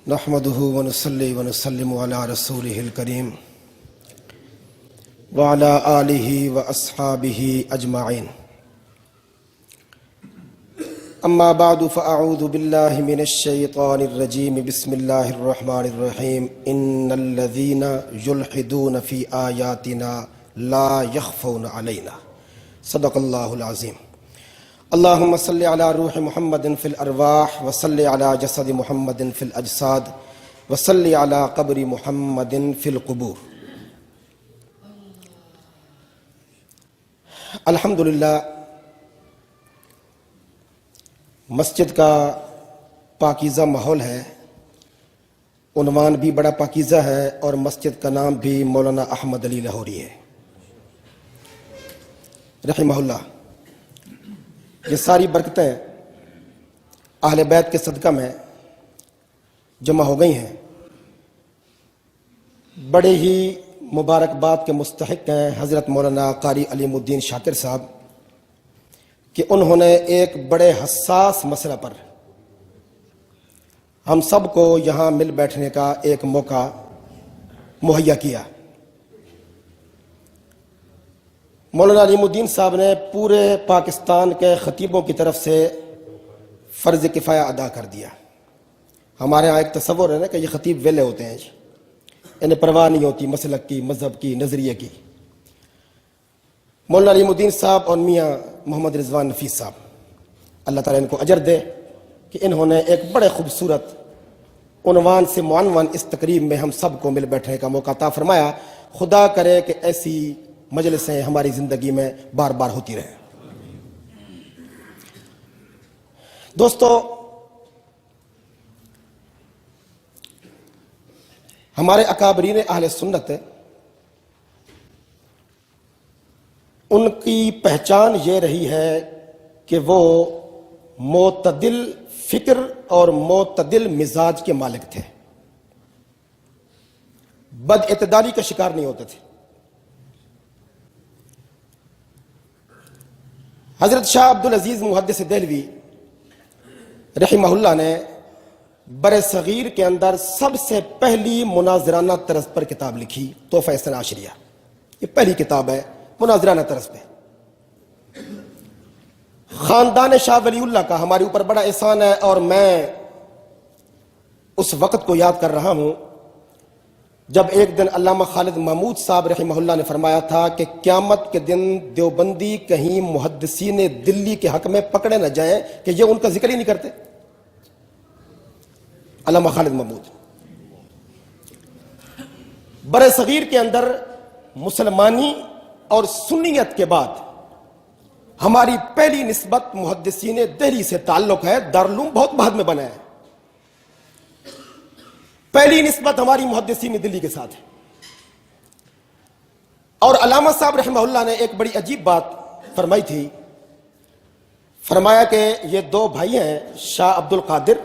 نحمده ونصلي ونسلم على رسوله الكريم وعلى آله وأصحابه أجمعين. أما بعد فأعوذ بالله من الشيطان الرجيم. بسم الله الرحمن الرحيم. إن الذين يلحدون في آياتنا لا يخفون علينا. صدق الله العظيم. اللهم صل على روح محمد في الأرواح وصل على جسد محمد في الأجساد وصل على قبر محمد في القبور. الحمدللہ مسجد کا پاکیزہ ماحول ہے، عنوان بھی بڑا پاکیزہ ہے اور مسجد کا نام بھی مولانا احمد علی لاہوری ہے رحمہ اللہ۔ یہ ساری برکتیں اہل بیت کے صدقہ میں جمع ہو گئی ہیں۔ بڑے ہی مبارکباد کے مستحق ہیں حضرت مولانا قاری علیم الدین شاکر صاحب کہ انہوں نے ایک بڑے حساس مسئلہ پر ہم سب کو یہاں مل بیٹھنے کا ایک موقع مہیا کیا۔ مولانا علیم الدین صاحب نے پورے پاکستان کے خطیبوں کی طرف سے فرض کفایہ ادا کر دیا۔ ہمارے ہاں ایک تصور ہے نا کہ یہ خطیب ویلے ہوتے ہیں، انہیں پرواہ نہیں ہوتی مسلک کی، مذہب کی، نظریے کی۔ مولانا علیم الدین صاحب اور میاں محمد رضوان نفیس صاحب، اللہ تعالیٰ ان کو اجر دے کہ انہوں نے ایک بڑے خوبصورت عنوان سے معنون اس تقریب میں ہم سب کو مل بیٹھنے کا موقع عطا فرمایا۔ خدا کرے کہ ایسی مجلسیں ہماری زندگی میں بار بار ہوتی رہیں۔ دوستو، ہمارے اکابرین اہل سنت ان کی پہچان یہ رہی ہے کہ وہ معتدل فکر اور معتدل مزاج کے مالک تھے، بد اعتدالی کا شکار نہیں ہوتے تھے۔ حضرت شاہ عبدالعزیز محدث دہلوی رحمہ اللہ نے بر صغیر کے اندر سب سے پہلی مناظرانہ طرز پر کتاب لکھی، تحفہ اثنا عشریہ۔ یہ پہلی کتاب ہے مناظرانہ طرز پہ۔ خاندان شاہ ولی اللہ کا ہمارے اوپر بڑا احسان ہے، اور میں اس وقت کو یاد کر رہا ہوں جب ایک دن علامہ خالد محمود صاحب رحمہ اللہ نے فرمایا تھا کہ قیامت کے دن دیوبندی کہیں محدثین دلی کے حق میں پکڑے نہ جائیں کہ یہ ان کا ذکر ہی نہیں کرتے۔ علامہ خالد محمود بر صغیر کے اندر مسلمانی اور سنیت کے بعد ہماری پہلی نسبت محدثین دہلی سے تعلق ہے۔ دارالعلوم بہت بعد میں بنا ہے، پہلی نسبت ہماری محدثین دلی کے ساتھ ہے۔ اور علامہ صاحب رحمہ اللہ نے ایک بڑی عجیب بات فرمائی تھی، فرمایا کہ یہ دو بھائی ہیں، شاہ عبد القادر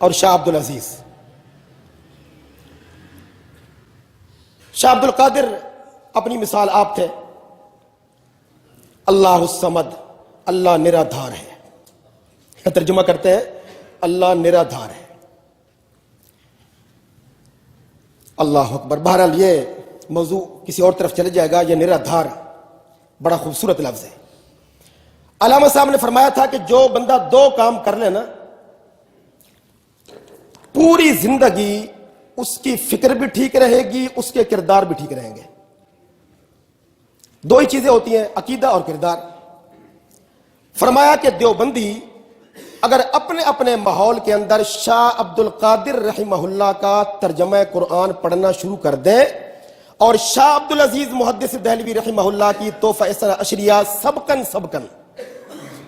اور شاہ عبد العزیز۔ شاہ عبد القادر اپنی مثال آپ تھے، اللہ الصمد، اللہ نرادھار ہے۔ ترجمہ کرتے ہیں اللہ نرادھار ہے۔ اللہ اکبر۔ بہرحال یہ موضوع کسی اور طرف چلے جائے گا۔ یہ نرادھار بڑا خوبصورت لفظ ہے۔ علامہ صاحب نے فرمایا تھا کہ جو بندہ دو کام کر لے نا، پوری زندگی اس کی فکر بھی ٹھیک رہے گی، اس کے کردار بھی ٹھیک رہیں گے۔ دو ہی چیزیں ہوتی ہیں، عقیدہ اور کردار۔ فرمایا کہ دیوبندی اگر اپنے اپنے ماحول کے اندر شاہ عبد القادر رحمہ اللہ کا ترجمہ قرآن پڑھنا شروع کر دیں اور شاہ عبد العزیز محدث دہلوی رحمہ اللہ کی تحفہ اثنا عشریہ سبقن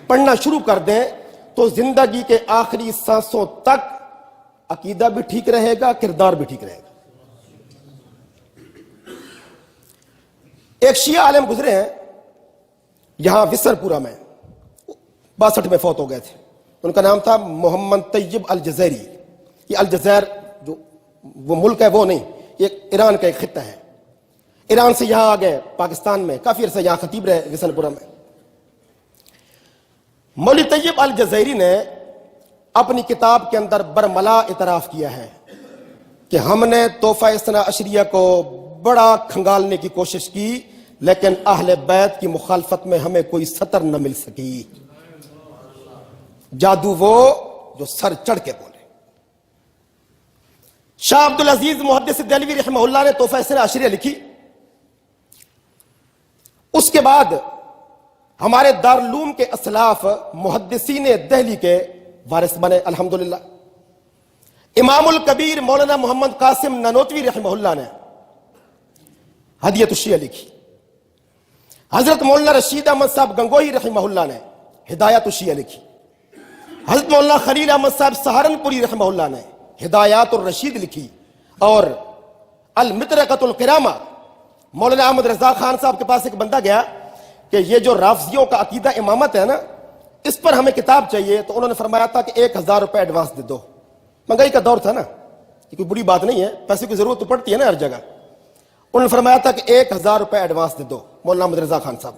پڑھنا شروع کر دیں تو زندگی کے آخری سانسوں تک عقیدہ بھی ٹھیک رہے گا، کردار بھی ٹھیک رہے گا۔ ایک شیعہ عالم گزرے ہیں یہاں وسر پورہ میں، 62 میں فوت ہو گئے تھے۔ ان کا نام تھا محمد طیب الجزائری۔ یہ الجزائر جو وہ ملک ہے وہ نہیں، یہ ایران کا ایک خطہ ہے۔ ایران سے یہاں آ گئے پاکستان میں، کافی عرصہ یہاں خطیب رہے وسن پورہ میں۔ مولوی طیب الجزائری نے اپنی کتاب کے اندر برملا اعتراف کیا ہے کہ ہم نے تحفہ اثنا عشریہ کو بڑا کھنگالنے کی کوشش کی، لیکن اہل بیت کی مخالفت میں ہمیں کوئی سطر نہ مل سکی۔ جادو وہ جو سر چڑھ کے بولے۔ شاہ عبد العزیز محدث دہلوی رحمہ اللہ نے تحفہ اثنا عشریہ لکھی، اس کے بعد ہمارے دارالعلوم کے اسلاف محدثین دہلی کے وارث بنے الحمدللہ۔ امام الکبیر مولانا محمد قاسم نانوتوی رحمہ اللہ نے ہدیۃ الشیعہ لکھی۔ حضرت مولانا رشید احمد صاحب گنگوہی رحمہ اللہ نے ہدایات الشیعہ لکھی۔ حضرت مولانا خلیل احمد صاحب سہارنپوری رحمہ اللہ نے ہدایات الرشید لکھی، اور المطرقۃ الکرامہ مولانا احمد رضا خان صاحب کے پاس ایک بندہ گیا کہ یہ جو رافضیوں کا عقیدہ امامت ہے نا، اس پر ہمیں کتاب چاہیے، تو انہوں نے فرمایا تھا کہ 1000 روپے ایڈوانس دے دو۔ مہنگائی کا دور تھا نا، یہ کوئی بری بات نہیں ہے، پیسے کی ضرورت تو پڑتی ہے نا ہر جگہ۔ انہوں نے فرمایا تھا کہ 1000 روپے ایڈوانس دے دو مولانا احمد رضا خان صاحب۔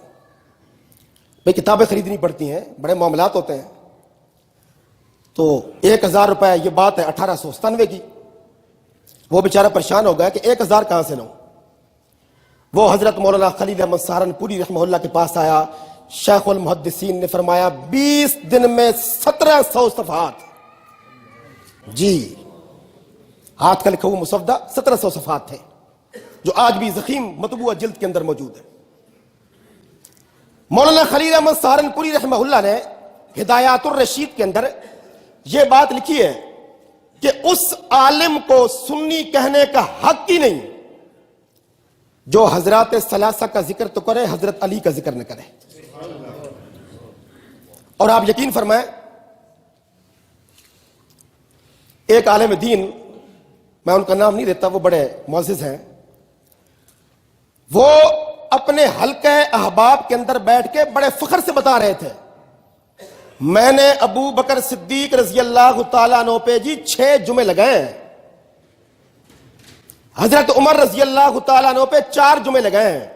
بھئی کتابیں خریدنی پڑتی ہیں، بڑے معاملات ہوتے ہیں، تو 1000 روپے، یہ بات ہے 1897 کی۔ وہ بیچارہ پریشان ہو گیا کہ 1000 کہاں سے لوں۔ وہ حضرت مولانا خلیل احمد سہارنپوری رحمہ اللہ کے پاس آیا۔ شیخ المحدثین نے فرمایا 20 دن میں 1700 صفحات، جی ہاتھ کا لکھا ہوا مسودہ 1700 صفحات تھے، جو آج بھی ضخیم مطبوعہ جلد کے اندر موجود ہے۔ مولانا خلیل احمد سہارنپوری رحمہ اللہ نے ہدایات الرشید کے اندر یہ بات لکھی ہے کہ اس عالم کو سنی کہنے کا حق ہی نہیں جو حضرات ثلاثہ کا ذکر تو کرے، حضرت علی کا ذکر نہ کرے۔ اور آپ یقین فرمائیں، ایک عالم دین، میں ان کا نام نہیں لیتا، وہ بڑے معزز ہیں، وہ اپنے حلقہ احباب کے اندر بیٹھ کے بڑے فخر سے بتا رہے تھے، میں نے ابو بکر صدیق رضی اللہ تعالیٰ عنہ پہ جی 6 جمعے لگائے ہیں، حضرت عمر رضی اللہ تعالیٰ عنہ پہ 4 جمعے لگائے ہیں،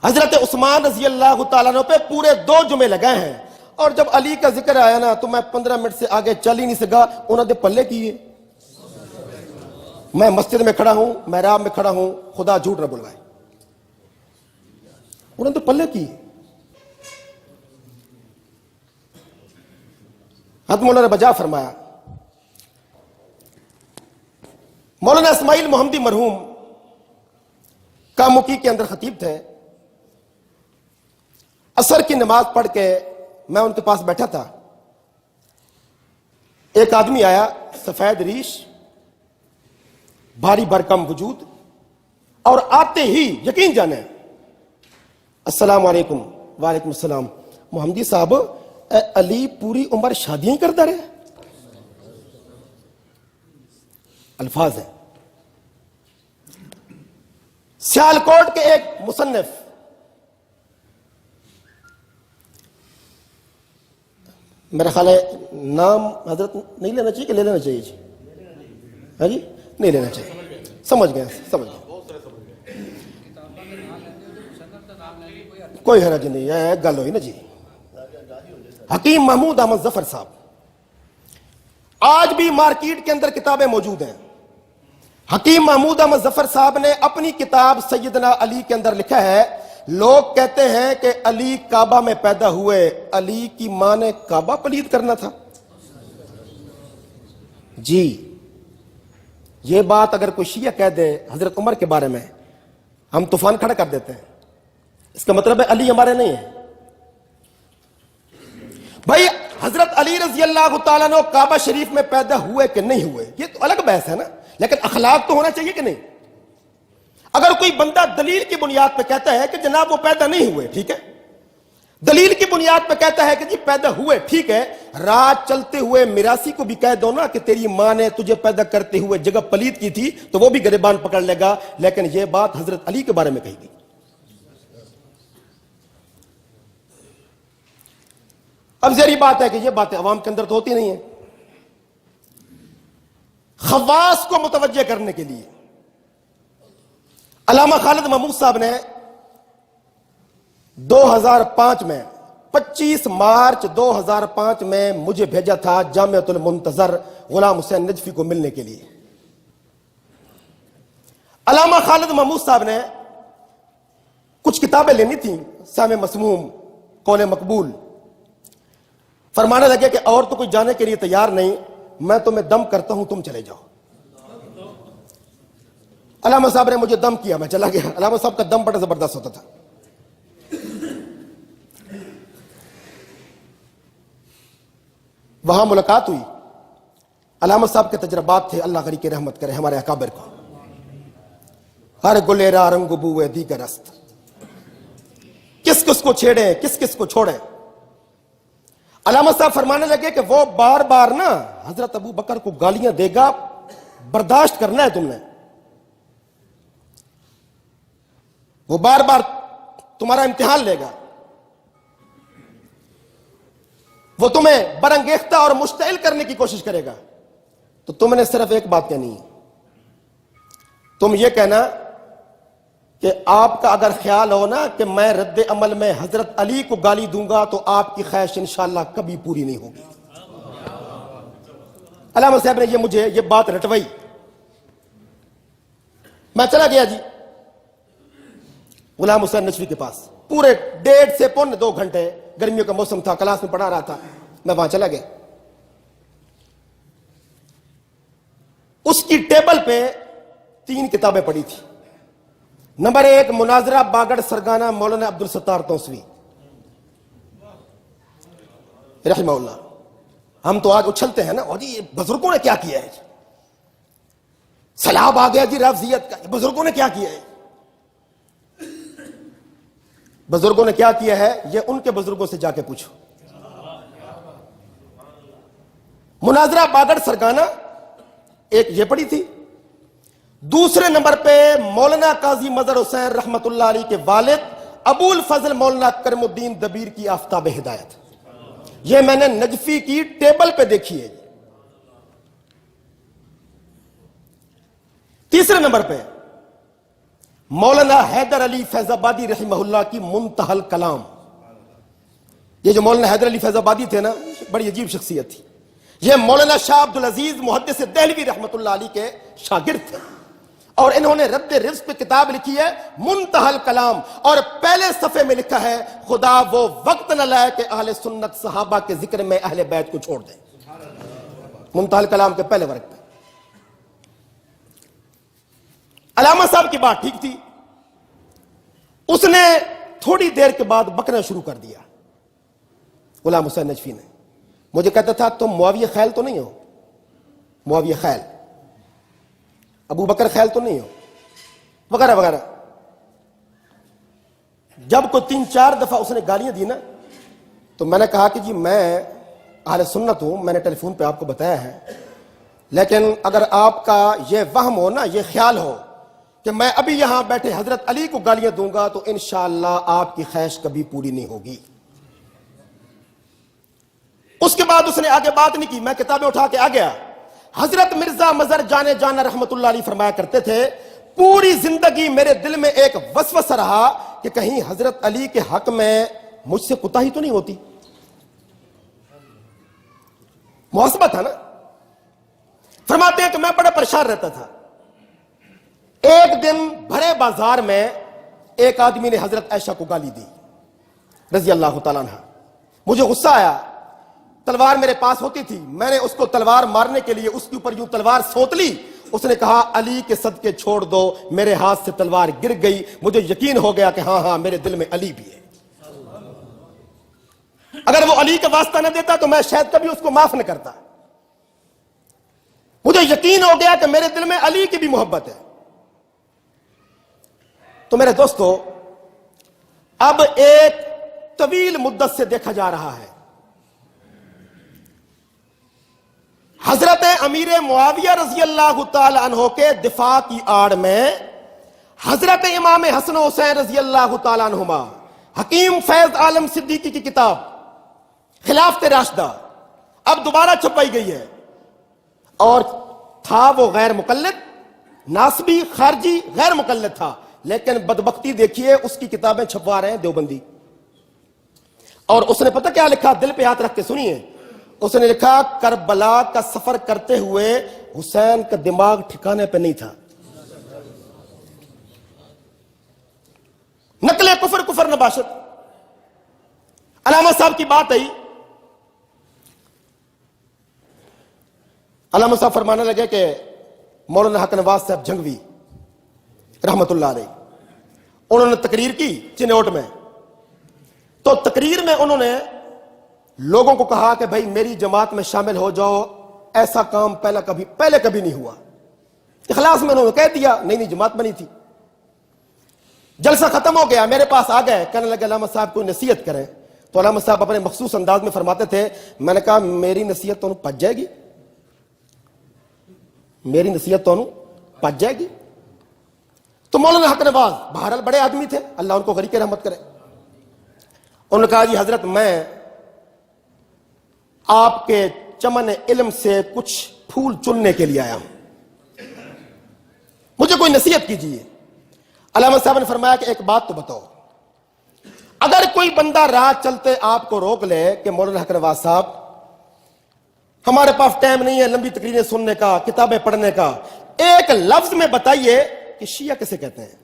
حضرت عثمان رضی اللہ تعالیٰ عنہ پہ پورے 2 جمعے لگائے ہیں، اور جب علی کا ذکر آیا نا تو میں 15 منٹ سے آگے چل ہی نہیں سکا۔ انہوں نے پلے کیے، میں مسجد میں کھڑا ہوں، محراب میں کھڑا ہوں، خدا جھوٹ نہ بلوائے، انہوں نے تو پلے کیے۔ حضرت مولانا بجا فرمایا، مولانا اسماعیل محمدی مرحوم کامکی کے اندر خطیب تھے۔ عصر کی نماز پڑھ کے میں ان کے پاس بیٹھا تھا، ایک آدمی آیا، سفید ریش، بھاری بھرکم وجود، اور آتے ہی یقین جانے السلام علیکم۔ وعلیکم السلام۔ محمدی صاحب، اے علی پوری عمر شادیاں ہی کرتا رہے؟ الفاظ ہیں۔ سیالکوٹ کے ایک مصنف، میرا خیال ہے نام حضرت نہیں لینا چاہیے کہ لے لینا چاہیے؟ جی ہاں جی، نہیں لینا چاہیے، سمجھ گئے، سمجھ گئے، کوئی حرج نہیں ہے، گل ہوئی نا جی۔ حکیم محمود احمد ظفر صاحب، آج بھی مارکیٹ کے اندر کتابیں موجود ہیں۔ حکیم محمود احمد ظفر صاحب نے اپنی کتاب سیدنا علی کے اندر لکھا ہے، لوگ کہتے ہیں کہ علی کعبہ میں پیدا ہوئے، علی کی ماں نے کعبہ پلید کرنا تھا۔ جی یہ بات اگر کوئی شیعہ کہہ دے حضرت عمر کے بارے میں، ہم طوفان کھڑا کر دیتے ہیں، اس کا مطلب ہے علی ہمارے نہیں ہیں۔ بھائی حضرت علی رضی اللہ تعالیٰ عنہ کعبہ شریف میں پیدا ہوئے کہ نہیں ہوئے، یہ تو الگ بحث ہے نا، لیکن اخلاق تو ہونا چاہیے کہ نہیں؟ اگر کوئی بندہ دلیل کی بنیاد پہ کہتا ہے کہ جناب وہ پیدا نہیں ہوئے، ٹھیک ہے، دلیل کی بنیاد پہ کہتا ہے کہ جی پیدا ہوئے، ٹھیک ہے، رات چلتے ہوئے میراثی کو بھی کہہ دو نا کہ تیری ماں نے تجھے پیدا کرتے ہوئے جگہ پلید کی تھی، تو وہ بھی گریبان پکڑ لے گا، لیکن یہ بات حضرت علی کے بارے میں کہی گئی۔ اب ظاہری بات ہے کہ یہ باتیں عوام کے اندر تو ہوتی نہیں ہیں۔ خواص کو متوجہ کرنے کے لیے علامہ خالد محمود صاحب نے 2005 میں 25 مارچ 2005 میں مجھے بھیجا تھا جامعۃ المنتظر غلام حسین نجفی کو ملنے کے لیے۔ علامہ خالد محمود صاحب نے کچھ کتابیں لینی تھیں، سامع مسموم، قول مقبول، فرمانے لگے کہ اور تو کوئی جانے کے لیے تیار نہیں، میں تمہیں دم کرتا ہوں، تم چلے جاؤ۔ علامہ صاحب نے مجھے دم کیا، میں چلا گیا۔ علامہ صاحب کا دم بڑا زبردست ہوتا تھا۔ وہاں ملاقات ہوئی، علامہ صاحب کے تجربات تھے، اللہ غنی کی رحمت کرے ہمارے اکابر کو۔ ہر گلیرا رنگ بوئے دیگر است، کس کس کو چھیڑیں کس کس کو چھوڑیں۔ علامہ صاحب فرمانے لگے کہ وہ بار بار نا حضرت ابو بکر کو گالیاں دے گا، برداشت کرنا ہے تم نے، وہ بار بار تمہارا امتحان لے گا، وہ تمہیں برانگیختہ اور مشتعل کرنے کی کوشش کرے گا، تو تم نے صرف ایک بات کہنی ہے، تم یہ کہنا کہ آپ کا اگر خیال ہو نا کہ میں رد عمل میں حضرت علی کو گالی دوں گا تو آپ کی خواہش انشاءاللہ کبھی پوری نہیں ہوگی۔ علامہ صاحب نے مجھے یہ بات رٹوائی، میں چلا گیا جی غلام حسین نجفی کے پاس، پورے 1.5 سے 2 گھنٹے، گرمیوں کا موسم تھا، کلاس میں پڑھا رہا تھا، میں وہاں چلا گیا۔ اس کی ٹیبل پہ 3 کتابیں پڑھی تھی۔ نمبر 1 مناظرہ باگڑ سرگانہ مولانا عبدالستار توسوی رحمہ اللہ۔ ہم تو آج اچھلتے ہیں نا، اور جی بزرگوں نے کیا کیا ہے، سیلاب آ گیا جی رافضیت کا، بزرگوں نے کیا کیا ہے، بزرگوں نے کیا کیا ہے یہ ان کے بزرگوں سے جا کے پوچھو۔ مناظرہ باگڑ سرگانہ ایک یہ پڑھی تھی۔ دوسرے نمبر پہ مولانا قاضی مظہر حسین رحمت اللہ علیہ کے والد ابو الفضل مولانا کرم الدین دبیر کی آفتاب ہدایت، یہ میں نے نجفی کی ٹیبل پہ دیکھی ہے۔ تیسرے نمبر پہ مولانا حیدر علی فیض آبادی رحمہ اللہ کی منتہل کلام۔ یہ جو مولانا حیدر علی فیض آبادی تھے نا، بڑی عجیب شخصیت تھی۔ یہ مولانا شاہ عبدالعزیز محدث دہلوی رحمت اللہ علیہ کے شاگرد تھے، اور انہوں نے رد رزق پہ کتاب لکھی ہے منتہل کلام، اور پہلے صفحے میں لکھا ہے خدا وہ وقت نہ لائے کہ اہل سنت صحابہ کے ذکر میں اہل بیت کو چھوڑ دیں۔ منتہل کلام کے پہلے ورق پہ۔ علامہ صاحب کی بات ٹھیک تھی، اس نے تھوڑی دیر کے بعد بکنا شروع کر دیا۔ غلام حسین نجفی نے مجھے کہتا تھا تم معاویہ خیل تو نہیں ہو، معاویہ خیل، ابو بکر خیل تو نہیں ہو، وغیرہ وغیرہ۔ جب کو 3-4 دفعہ اس نے گالیاں دی نا، تو میں نے کہا کہ جی میں اہل سنت ہوں، میں نے ٹیلی فون پہ آپ کو بتایا ہے، لیکن اگر آپ کا یہ وہم ہو نا، یہ خیال ہو کہ میں ابھی یہاں بیٹھے حضرت علی کو گالیاں دوں گا تو انشاءاللہ آپ کی خواہش کبھی پوری نہیں ہوگی۔ اس کے بعد اس نے آگے بات نہیں کی، میں کتابیں اٹھا کے آ گیا۔ حضرت مرزا مظہر جانے جانا رحمت اللہ علیہ فرمایا کرتے تھے، پوری زندگی میرے دل میں ایک وسوسہ رہا کہ کہیں حضرت علی کے حق میں مجھ سے کوتاہی تو نہیں ہوتی۔ محاسبہ تھا نا۔ فرماتے ہیں کہ میں بڑا پریشان رہتا تھا۔ ایک دن بھرے بازار میں ایک آدمی نے حضرت عائشہ کو گالی دی رضی اللہ تعالیٰ عنہ۔ مجھے غصہ آیا، تلوار میرے پاس ہوتی تھی، میں نے اس کو تلوار مارنے کے لیے اس کے اوپر یوں تلوار سونت لی۔ اس نے کہا علی کے صدقے چھوڑ دو، میرے ہاتھ سے تلوار گر گئی، مجھے یقین ہو گیا کہ ہاں میرے دل میں علی بھی ہے۔ اگر وہ علی کا واسطہ نہ دیتا تو میں شاید کبھی اس کو معاف نہ کرتا۔ مجھے یقین ہو گیا کہ میرے دل میں علی کی بھی محبت ہے۔ تو میرے دوستو، اب ایک طویل مدت سے دیکھا جا رہا ہے حضرت امیر معاویہ رضی اللہ تعالی عنہ کے دفاع کی آڑ میں حضرت امام حسن حسین رضی اللہ تعالی عنہما، حکیم فیض عالم صدیقی کی کتاب خلافت راشدہ اب دوبارہ چھپائی گئی ہے، اور تھا وہ غیر مقلد، ناسبی، خارجی، غیر مقلد تھا، لیکن بدبختی دیکھیے اس کی کتابیں چھپوا رہے ہیں دیوبندی۔ اور اس نے پتہ کیا لکھا؟ دل پہ ہاتھ رکھ کے سنیے. اس نے لکھا کربلا کا سفر کرتے ہوئے حسین کا دماغ ٹھکانے پہ نہیں تھا. نقل کفر کفر نباشت. علامہ صاحب کی بات آئی. علامہ صاحب فرمانے لگے کہ مولانا حق نواز صاحب جھنگوی رحمت اللہ علیہ انہوں نے تقریر کی چنوٹ میں. تو تقریر میں انہوں نے لوگوں کو کہا کہ بھائی میری جماعت میں شامل ہو جاؤ. ایسا کام پہلے کبھی نہیں ہوا. اخلاص میں انہوں نے کہہ دیا. نہیں جماعت بنی تھی. جلسہ ختم ہو گیا, میرے پاس آ گئے, کہنے لگے علامہ صاحب کوئی نصیحت کریں. تو علامہ صاحب اپنے مخصوص انداز میں فرماتے تھے, میں نے کہا میری نصیحت تو پچ جائے گی, میری نصیحت تو پچ جائے گی. تو مولانا حق نواز بہرحال بڑے آدمی تھے, اللہ ان کو غریق رحمت کرے. انہوں نے کہا جی حضرت میں آپ کے چمن علم سے کچھ پھول چننے کے لیے آیا ہوں, مجھے کوئی نصیحت کیجیے. علامہ صاحب نے فرمایا کہ ایک بات تو بتاؤ, اگر کوئی بندہ راہ چلتے آپ کو روک لے کہ مولانا حق نواز صاحب ہمارے پاس ٹائم نہیں ہے لمبی تقریریں سننے کا, کتابیں پڑھنے کا, ایک لفظ میں بتائیے کہ شیعہ کسے کہتے ہیں,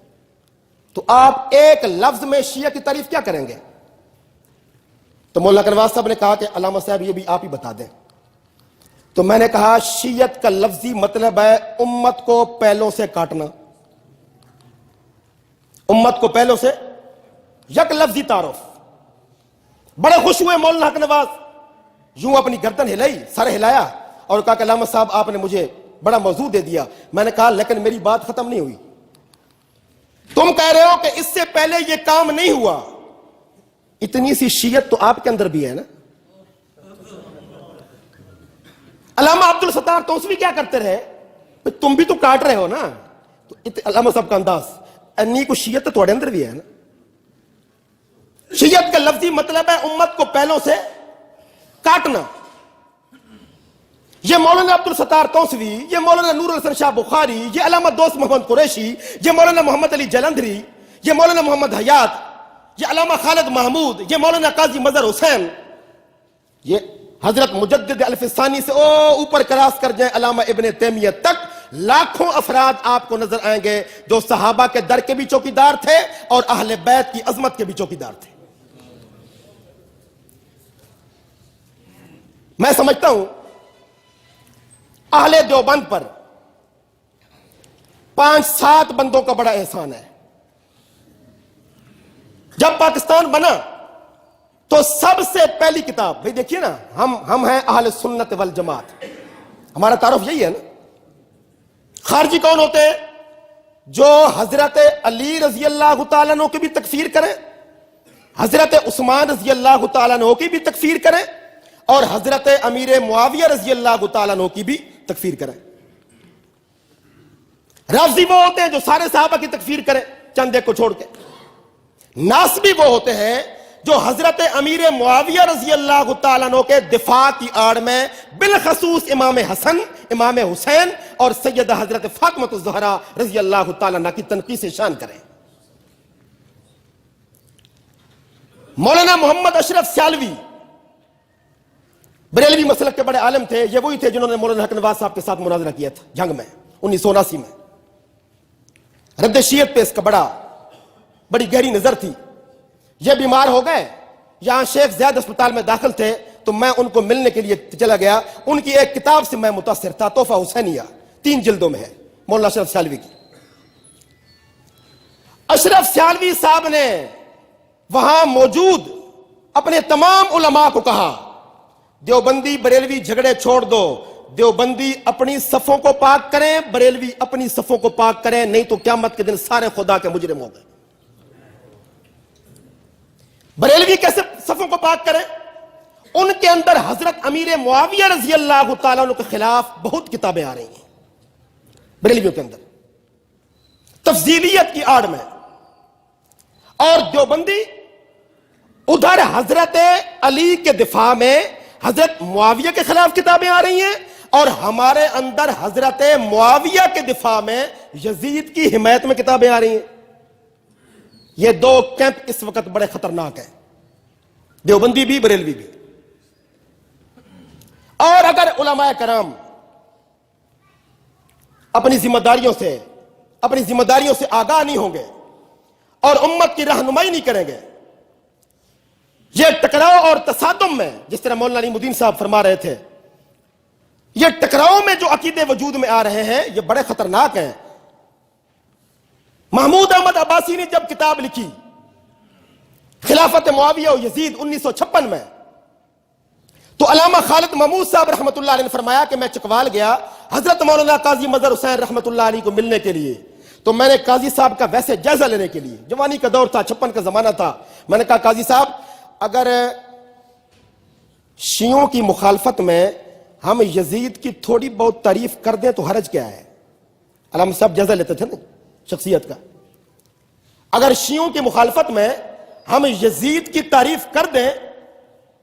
تو آپ ایک لفظ میں شیعہ کی تعریف کیا کریں گے؟ تو مولانا حق نواز صاحب نے کہا کہ علامہ صاحب یہ بھی آپ ہی بتا دیں. تو میں نے کہا شیعت کا لفظی مطلب ہے امت کو پہلوں سے کاٹنا, امت کو پہلوں سے, یک لفظی تعارف. بڑے خوش ہوئے مولانا حق نواز, یوں اپنی گردن ہلائی, سر ہلایا اور کہا کہ علامہ صاحب آپ نے مجھے بڑا موضوع دے دیا. میں نے کہا لیکن میری بات ختم نہیں ہوئی. تم کہہ رہے ہو کہ اس سے پہلے یہ کام نہیں ہوا, اتنی سی شیعت تو آپ کے اندر بھی ہے نا. علامہ عبد الستار توسوی کیا کرتے رہے, تم بھی تو کاٹ رہے ہو نا. تو علامہ صاحب کا انداز, انی کو شیعت تو تھوڑے اندر بھی ہے نا. شیعت کا لفظی مطلب ہے امت کو پہلوں سے کاٹنا. یہ مولانا عبد الستار توسوی, یہ مولانا نور الحسن شاہ بخاری, یہ علامہ دوست محمد قریشی, یہ مولانا محمد علی جلندھری, یہ مولانا محمد حیات, یہ علامہ خالد محمود, یہ مولانا قاضی مظہر حسین, یہ حضرت مجدد الف ثانی سے اوپر کراس کر جائیں علامہ ابن تیمیہ تک, لاکھوں افراد آپ کو نظر آئیں گے جو صحابہ کے در کے بھی چوکیدار تھے اور اہل بیت کی عظمت کے بھی چوکیدار تھے. میں سمجھتا ہوں اہل دیوبند پر 5-7 بندوں کا بڑا احسان ہے. جب پاکستان بنا تو سب سے پہلی کتاب, بھئی دیکھیے نا, ہم ہیں اہل سنت والجماعت, ہمارا تعارف یہی ہے نا. خارجی کون ہوتے ہیں؟ جو حضرت علی رضی اللہ تعالیٰ عنہ کی بھی تکفیر کریں, حضرت عثمان رضی اللہ تعالیٰ عنہ کی بھی تکفیر کریں, اور حضرت امیر معاویہ رضی اللہ تعالیٰ عنہ کی بھی تکفیر کریں. رافضی وہ ہوتے ہیں جو سارے صحابہ کی تکفیر کریں چند ایک کو چھوڑ کے. ناسبی وہ ہوتے ہیں جو حضرت امیر معاویہ رضی اللہ تعالیٰ عنہ کے دفاع کی آڑ میں بالخصوص امام حسن, امام حسین اور سیدہ حضرت فاطمہ الزہرا رضی اللہ تعالیٰ عنہ کی تنقیص شان کریں. مولانا محمد اشرف سیالوی بریلوی مسلک کے بڑے عالم تھے. یہ وہی تھے جنہوں نے مولانا حق نواز صاحب کے ساتھ مناظرہ کیا تھا جنگ میں 1979 میں. رد شیعت پہ اس کا بڑی گہری نظر تھی. یہ بیمار ہو گئے, یہاں شیخ زید اسپتال میں داخل تھے, تو میں ان کو ملنے کے لیے چلا گیا. ان کی ایک کتاب سے میں متاثر تھا, تحفہ حسینیہ, 3 جلدوں میں ہے, مولانا اشرف سیالوی کی. اشرف سیالوی صاحب نے وہاں موجود اپنے تمام علماء کو کہا دیوبندی بریلوی جھگڑے چھوڑ دو, دیوبندی اپنی صفوں کو پاک کریں, بریلوی اپنی صفوں کو پاک کریں, نہیں تو قیامت کے دن سارے خدا کے مجرم ہو گئے. بریلوی کیسے صفوں کو پاک کریں؟ ان کے اندر حضرت امیر معاویہ رضی اللہ تعالیٰ عنہ کے خلاف بہت کتابیں آ رہی ہیں بریلویوں کے اندر تفضیلیت کی آڑ میں, اور دیوبندی ادھر حضرت علی کے دفاع میں حضرت معاویہ کے خلاف کتابیں آ رہی ہیں, اور ہمارے اندر حضرت معاویہ کے دفاع میں یزید کی حمایت میں کتابیں آ رہی ہیں. یہ 2 کیمپ اس وقت بڑے خطرناک ہیں. دیوبندی بھی بریلوی بھی. اور اگر علماء کرام اپنی ذمہ داریوں سے آگاہ نہیں ہوں گے اور امت کی رہنمائی نہیں کریں گے، یہ ٹکراؤ اور تصادم میں، جس طرح مولانا علی مدین صاحب فرما رہے تھے، یہ ٹکراؤ میں جو عقیدے وجود میں آ رہے ہیں یہ بڑے خطرناک ہیں. محمود احمد عباسی نے جب کتاب لکھی خلافت معاویہ و یزید 1956 میں، تو علامہ خالد محمود صاحب رحمۃ اللہ علیہ نے فرمایا کہ میں چکوال گیا حضرت مولانا قاضی مظہر حسین رحمۃ اللہ علیہ کو ملنے کے لیے. تو میں نے قاضی صاحب کا ویسے جائزہ لینے کے لیے، جوانی کا دور تھا، 56 کا زمانہ تھا، میں نے کہا قاضی صاحب اگر شیعوں کی مخالفت میں ہم یزید کی تھوڑی بہت تعریف کر دیں تو حرج کیا ہے؟ علامہ صاحب جائزہ لیتے تھے نا شخصیت کا. اگر شیعوں کی مخالفت میں ہم یزید کی تعریف کر دیں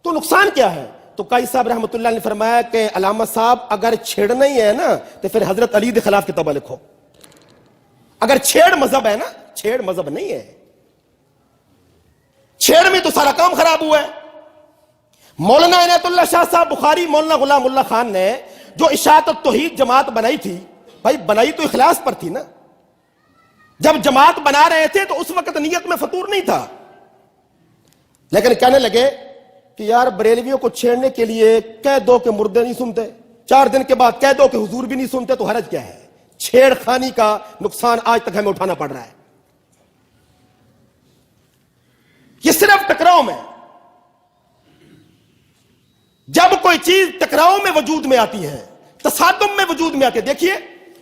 تو نقصان کیا ہے؟ تو قاضی صاحب رحمۃ اللہ نے فرمایا کہ علامہ صاحب اگر چھیڑنا ہی ہے نا تو پھر حضرت علی کے خلاف کتابہ لکھو. اگر چھیڑ مذہب ہے نا، چھیڑ مذہب نہیں ہے، چھیڑ میں تو سارا کام خراب ہوا ہے. مولانا عنایت اللہ شاہ صاحب بخاری، مولانا غلام اللہ خان نے جو اشاعت التوحید جماعت بنائی تھی، بھائی بنائی تو اخلاص پر تھی نا. جب جماعت بنا رہے تھے تو اس وقت نیت میں فطور نہیں تھا، لیکن کہنے لگے کہ یار بریلویوں کو چھیڑنے کے لیے کہہ دو کہ مردے نہیں سنتے، 4 دن کے بعد کہہ دو کہ حضور بھی نہیں سنتے، تو حرج کیا ہے؟ چھیڑ خانی کا نقصان آج تک ہمیں اٹھانا پڑ رہا ہے. یہ صرف ٹکراؤ میں، جب کوئی چیز ٹکراؤ میں وجود میں آتی ہے، تصادم میں وجود میں آتی ہے. دیکھیے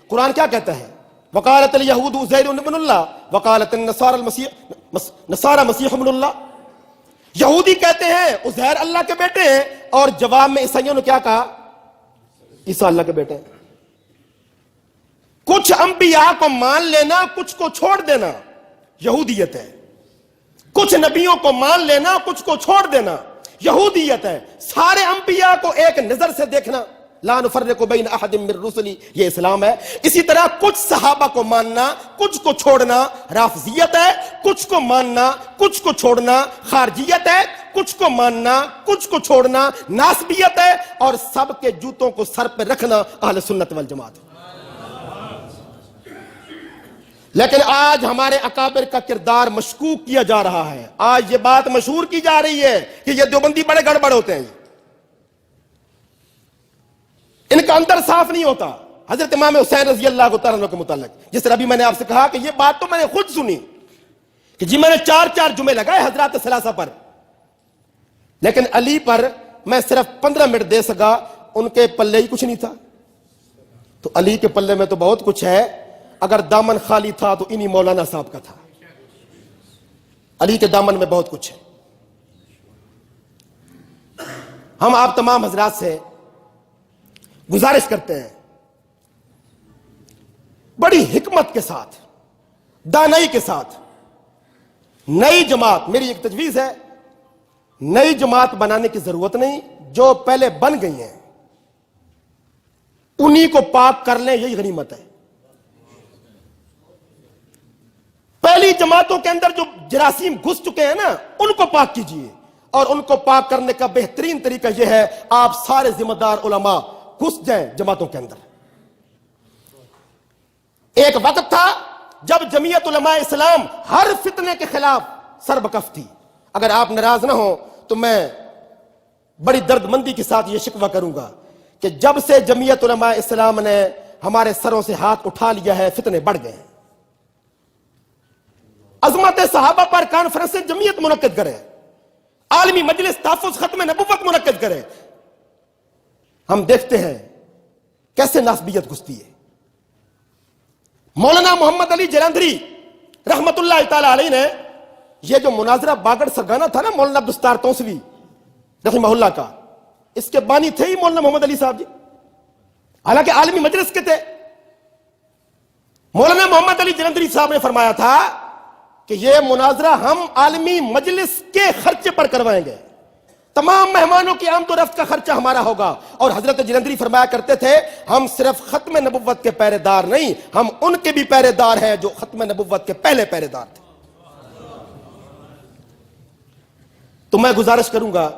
قرآن کیا کہتا ہے، وقالت الیہود عزیر ابن اللہ وقالت النصارى مسیح ابن اللہ. یہودی کہتے ہیں عزیر اللہ کے بیٹے ہیں، اور جواب میں عیسائیوں نے کیا کہا؟ عیسیٰ اللہ کے بیٹے ہیں. کچھ انبیاء کو مان لینا، کچھ کو چھوڑ دینا یہودیت ہے. کچھ نبیوں کو مان لینا، کچھ کو چھوڑ دینا یہودیت ہے. سارے انبیاء کو ایک نظر سے دیکھنا، لا نفرق بین احد من رسلی، یہ اسلام ہے. اسی طرح کچھ صحابہ کو ماننا، کچھ کو چھوڑنا رافضیت ہے. کچھ کو ماننا، کچھ کو چھوڑنا خارجیت ہے. کچھ کو ماننا، کچھ کو چھوڑنا ناسبیت ہے. اور سب کے جوتوں کو سر پہ رکھنا اہل سنت والجماعت. لیکن آج ہمارے اکابر کا کردار مشکوک کیا جا رہا ہے. آج یہ بات مشہور کی جا رہی ہے کہ یہ دیوبندی بڑے گڑبڑ ہوتے ہیں، ان کا اندر صاف نہیں ہوتا. حضرت امام حسین رضی اللہ تعالیٰ عنہ کے متعلق جس طرح ابھی میں نے آپ سے کہا کہ یہ بات تو میں نے خود سنی کہ جی میں نے 4 جمعے لگائے حضرات ثلاثہ پر، لیکن علی پر میں صرف 15 منٹ دے سکا. ان کے پلے ہی کچھ نہیں تھا. تو علی کے پلے میں تو بہت کچھ ہے. اگر دامن خالی تھا تو انہی مولانا صاحب کا تھا. علی کے دامن میں بہت کچھ ہے. ہم آپ تمام حضرات سے گزارش کرتے ہیں بڑی حکمت کے ساتھ، دانائی کے ساتھ، نئی جماعت، میری ایک تجویز ہے، نئی جماعت بنانے کی ضرورت نہیں. جو پہلے بن گئی ہیں انہی کو پاک کر لیں، یہی غنیمت ہے. پہلی جماعتوں کے اندر جو جراثیم گھس چکے ہیں نا، ان کو پاک کیجئے. اور ان کو پاک کرنے کا بہترین طریقہ یہ ہے آپ سارے ذمہ دار علماء گھس جائیں جماعتوں کے اندر. ایک وقت تھا جب جمعیت علماء اسلام ہر فتنے کے خلاف سربکف تھی. اگر آپ ناراض نہ ہو تو میں بڑی درد مندی کے ساتھ یہ شکوہ کروں گا کہ جب سے جمعیت علماء اسلام نے ہمارے سروں سے ہاتھ اٹھا لیا ہے، فتنے بڑھ گئے. عظمت صحابہ پر کانفرنس جمعیت منعقد کرے، عالمی مجلس تحفظ ختم نبوت منعقد کرے. ہم دیکھتے ہیں کیسے ناسبیت گھستی ہے. مولانا محمد علی جلندھری رحمت اللہ تعالی علیہ نے یہ جو مناظرہ باگڑ سرگانا تھا نا مولانا عبدالستار توسوی رحمہ اللہ کا، اس کے بانی تھے ہی مولانا محمد علی صاحب جی، حالانکہ عالمی مجلس کے تھے. مولانا محمد علی جلندھری صاحب نے فرمایا تھا کہ یہ مناظرہ ہم عالمی مجلس کے خرچے پر کروائیں گے، تمام مہمانوں کی آمد و رفت کا خرچہ ہمارا ہوگا. اور حضرت جلندھری فرمایا کرتے تھے ہم صرف ختم نبوت کے پہرے دار نہیں، ہم ان کے بھی پہرے دار ہیں جو ختم نبوت کے پہلے پہرے دار تھے. تو میں گزارش کروں گا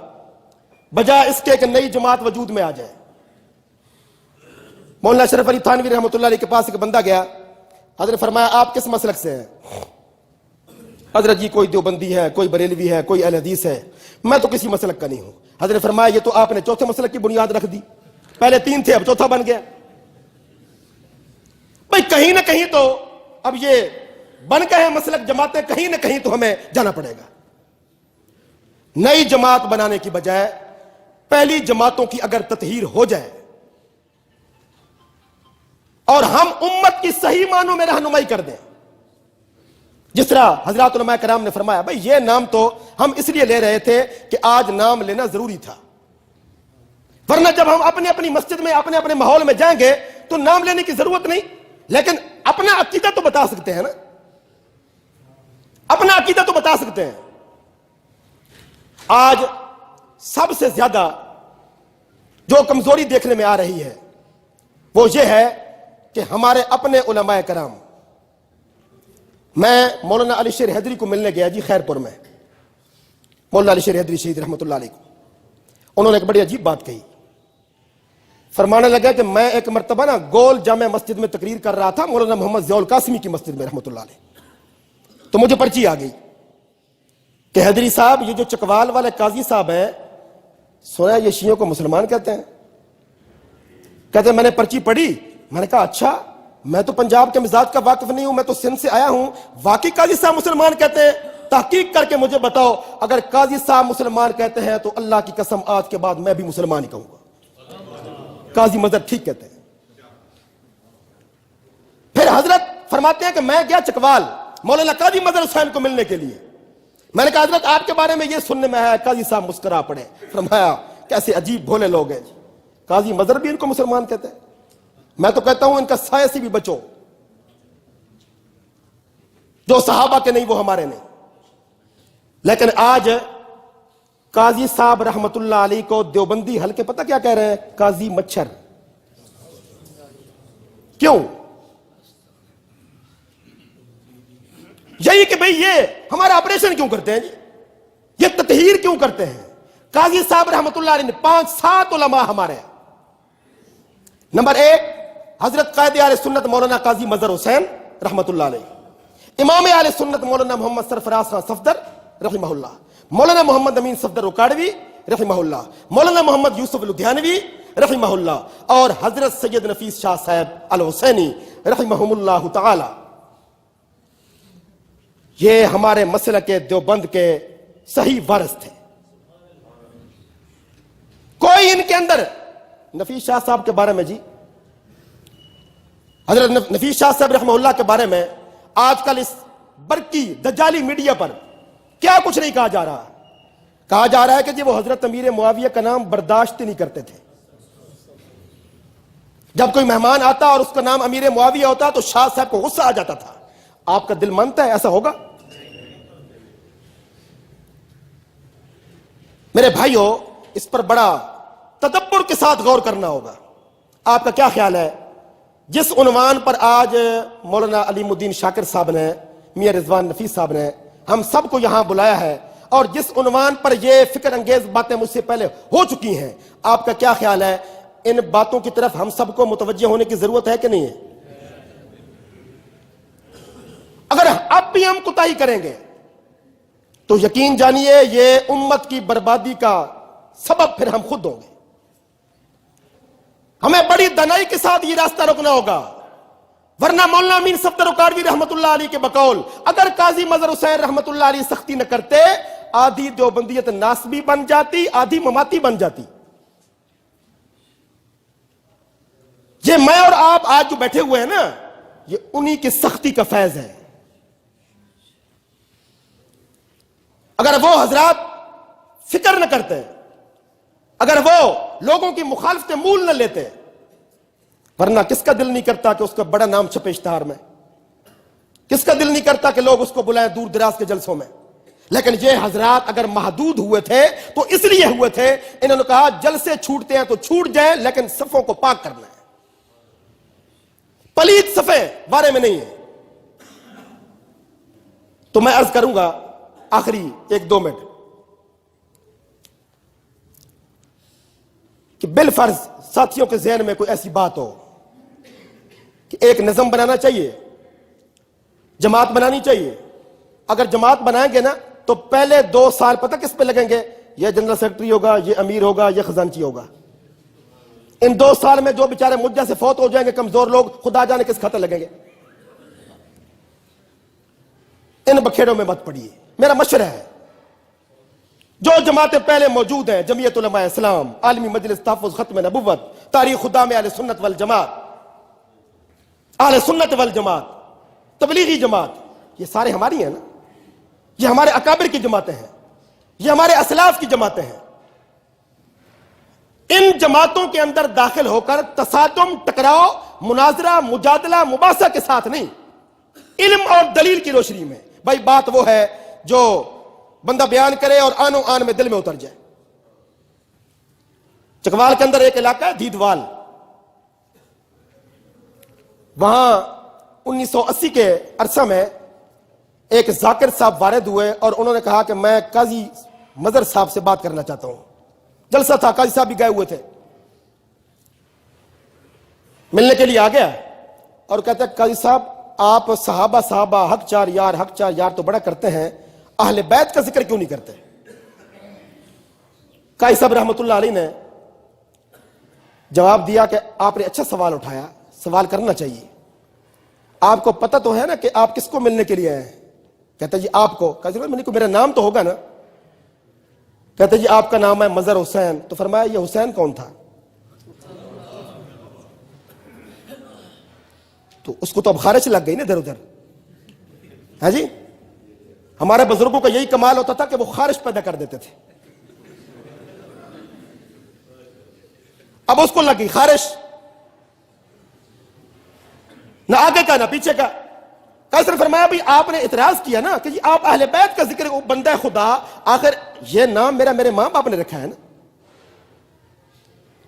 بجائے اس کے کہ نئی جماعت وجود میں آ جائے. مولانا اشرف علی تھانوی رحمۃ اللہ علیہ کے پاس ایک بندہ گیا. حضرت فرمایا آپ کس مسلک سے ہیں؟ حضرت جی کوئی دیوبندی ہے، کوئی بریلوی ہے، کوئی اہل حدیث ہے، میں تو کسی مسلک کا نہیں ہوں. حضرت فرمایا یہ تو آپ نے چوتھے مسلک کی بنیاد رکھ دی، پہلے 3 تھے اب چوتھا بن گیا. بھائی کہیں نہ کہیں تو اب یہ بن گئے مسلک جماعتیں، کہیں نہ کہیں تو ہمیں جانا پڑے گا. نئی جماعت بنانے کی بجائے پہلی جماعتوں کی اگر تطہیر ہو جائے اور ہم امت کی صحیح معنوں میں رہنمائی کر دیں، جس طرح حضرات علماء کرام نے فرمایا بھائی یہ نام تو ہم اس لیے لے رہے تھے کہ آج نام لینا ضروری تھا، ورنہ جب ہم اپنی اپنی مسجد میں اپنے اپنے ماحول میں جائیں گے تو نام لینے کی ضرورت نہیں. لیکن اپنا عقیدہ تو بتا سکتے ہیں نا، اپنا عقیدہ تو بتا سکتے ہیں. آج سب سے زیادہ جو کمزوری دیکھنے میں آ رہی ہے وہ یہ ہے کہ ہمارے اپنے علماء کرام. میں مولانا علی شیر حیدری کو ملنے گیا جی خیر پور میں، مولانا علی شیر حیدری شہید رحمۃ اللہ علیہ کو. انہوں نے ایک بڑی عجیب بات کہی. فرمانے لگا کہ میں ایک مرتبہ نا گول جامع مسجد میں تقریر کر رہا تھا، مولانا محمد ضیاء القاسمی کی مسجد میں رحمۃ اللہ علیہ. تو مجھے پرچی آ گئی کہ حیدری صاحب یہ جو چکوال والے قاضی صاحب ہیں، سنا یہ شیعوں کو مسلمان کہتے ہیں. کہتے ہیں میں نے پرچی پڑھی، میں نے کہا اچھا میں تو پنجاب کے مزاج کا واقف نہیں ہوں، میں تو سندھ سے آیا ہوں، واقعی قاضی صاحب مسلمان کہتے ہیں؟ تحقیق کر کے مجھے بتاؤ اگر قاضی صاحب مسلمان کہتے ہیں تو اللہ کی قسم آج کے بعد میں بھی مسلمان ہی کہوں گا. قاضی مظہر ٹھیک کہتے ہیں. پھر حضرت فرماتے ہیں کہ میں گیا چکوال مولانا قاضی مظہر حسین کو ملنے کے لیے. میں نے کہا حضرت آپ کے بارے میں یہ سننے میں ہے. قاضی صاحب مسکرا پڑے. فرمایا کیسے عجیب بھولے لوگ ہیں جی، قاضی مظہر بھی ان کو مسلمان کہتے ہیں. میں تو کہتا ہوں ان کا سایہ سے بھی بچو، جو صحابہ کے نہیں وہ ہمارے نہیں. لیکن آج قاضی صاحب رحمت اللہ علیہ کو دیوبندی ہلکے پتہ کیا کہہ رہے ہیں؟ قاضی مچھر. کیوں؟ یہی کہ بھئی یہ ہمارا آپریشن کیوں کرتے ہیں جی، یہ تطہیر کیوں کرتے ہیں؟ قاضی صاحب رحمت اللہ علیہ نے 5-7 علماء ہمارے. نمبر 1 حضرت قائد اہل سنت مولانا قاضی مظہر حسین رحمت اللہ علیہ، امام اہل سنت مولانا محمد سرفراز خان صفدر رحمہ اللہ، مولانا محمد امین صفدر رکاڑوی رحمہ اللہ، مولانا محمد یوسف لدھیانوی رحمہ اللہ، اور حضرت سید نفیس شاہ صاحب الحسینی رحمہم اللہ تعالی. یہ ہمارے مسلک دیوبند کے صحیح وارث تھے. کوئی ان کے اندر نفیس شاہ صاحب کے بارے میں جی، حضرت نفیس شاہ صاحب رحمہ اللہ کے بارے میں آج کل اس برقی دجالی میڈیا پر کیا کچھ نہیں کہا جا رہا. کہا جا رہا ہے کہ جی وہ حضرت امیر معاویہ کا نام برداشت نہیں کرتے تھے. جب کوئی مہمان آتا اور اس کا نام امیر معاویہ ہوتا تو شاہ صاحب کو غصہ آ جاتا تھا. آپ کا دل مانتا ہے ایسا ہوگا؟ میرے بھائیو اس پر بڑا تدبر کے ساتھ غور کرنا ہوگا. آپ کا کیا خیال ہے جس عنوان پر آج مولانا علیم الدین شاکر صاحب نے، میاں رضوان نفیس صاحب نے ہم سب کو یہاں بلایا ہے، اور جس عنوان پر یہ فکر انگیز باتیں مجھ سے پہلے ہو چکی ہیں، آپ کا کیا خیال ہے ان باتوں کی طرف ہم سب کو متوجہ ہونے کی ضرورت ہے کہ نہیں ہے؟ اگر اب بھی ہم کوتاہی کریں گے تو یقین جانیے یہ امت کی بربادی کا سبب پھر ہم خود ہوں گے. ہمیں بڑی دانائی کے ساتھ یہ راستہ روکنا ہوگا، ورنہ مولانا امین صفدر رکاڑوی رحمت اللہ علیہ کے بقول اگر قاضی مظہر حسین رحمت اللہ علیہ سختی نہ کرتے، آدھی دیوبندیت ناسبی بن جاتی، آدھی مماتی بن جاتی. یہ میں اور آپ آج جو بیٹھے ہوئے ہیں نا، یہ انہی کی سختی کا فیض ہے. اگر وہ حضرات فکر نہ کرتے، اگر وہ لوگوں کی مخالفت مول نہ لیتے، ورنہ کس کا دل نہیں کرتا کہ اس کا بڑا نام چھپے اشتہار میں؟ کس کا دل نہیں کرتا کہ لوگ اس کو بلائیں دور دراز کے جلسوں میں؟ لیکن یہ حضرات اگر محدود ہوئے تھے تو اس لیے ہوئے تھے، انہوں نے کہا جلسے چھوٹتے ہیں تو چھوٹ جائیں لیکن صفوں کو پاک کرنا ہے، پلید صفے بارے میں نہیں ہے. تو میں عرض کروں گا آخری 1-2 منٹ کہ بالفرض ساتھیوں کے ذہن میں کوئی ایسی بات ہو کہ ایک نظم بنانا چاہیے، جماعت بنانی چاہیے. اگر جماعت بنائیں گے نا تو پہلے 2 سال پتہ کس پہ لگیں گے؟ یہ جنرل سیکرٹری ہوگا، یہ امیر ہوگا، یہ خزانچی ہوگا. ان 2 سال میں جو بیچارے مجھ جیسے فوت ہو جائیں گے کمزور لوگ، خدا جانے کس کھاتے لگیں گے. ان بکھیڑوں میں مت پڑیے. میرا مشورہ ہے جو جماعتیں پہلے موجود ہیں، جمعیت علماء اسلام، عالمی مجلس تحفظ ختم نبوت، تاریخ خدا میں اہل سنت والجماعت، اہل سنت والجماعت، تبلیغی جماعت، یہ سارے ہماری ہیں نا. یہ ہمارے اکابر کی جماعتیں ہیں، یہ ہمارے اسلاف کی جماعتیں ہیں. ان جماعتوں کے اندر داخل ہو کر تصادم، ٹکراؤ، مناظرہ، مجادلہ، مباحثہ کے ساتھ نہیں، علم اور دلیل کی روشنی میں. بھائی بات وہ ہے جو بندہ بیان کرے اور آن و آن میں دل میں اتر جائے. چکوال کے اندر ایک علاقہ ہے دیدوال، وہاں 1980 کے عرصہ میں ایک ذاکر صاحب وارد ہوئے اور انہوں نے کہا کہ میں قاضی مظہر صاحب سے بات کرنا چاہتا ہوں. جلسہ تھا، قاضی صاحب بھی گئے ہوئے تھے. ملنے کے لیے آ گیا اور کہتا ہے قاضی صاحب آپ صحابہ حق چار یار تو بڑا کرتے ہیں، اہل بیت کا ذکر کیوں نہیں کرتے؟ قاضی صاحب رحمۃ اللہ علیہ نے جواب دیا کہ آپ نے اچھا سوال اٹھایا، سوال کرنا چاہیے. آپ کو پتہ تو ہے نا کہ آپ کس کو ملنے کے لیے آئے ہیں؟ کہتا جی آپ کو. قاضی صاحب میرا نام تو ہوگا نا. کہتا جی آپ کا نام ہے مظہر حسین. تو فرمایا یہ حسین کون تھا؟ تو اس کو تو اب خارش لگ گئی نا ادھر ادھر. ہے جی، ہمارے بزرگوں کا یہی کمال ہوتا تھا کہ وہ خارش پیدا کر دیتے تھے. اب اس کو لگ گئی خارش، نہ آگے کا نہ پیچھے کا. قاضی نے فرمایا بھی آپ نے اعتراض کیا نا کہ جی آپ اہل بیت کا ذکر، بندہ خدا، آخر یہ نام میرے ماں باپ نے رکھا ہے نا،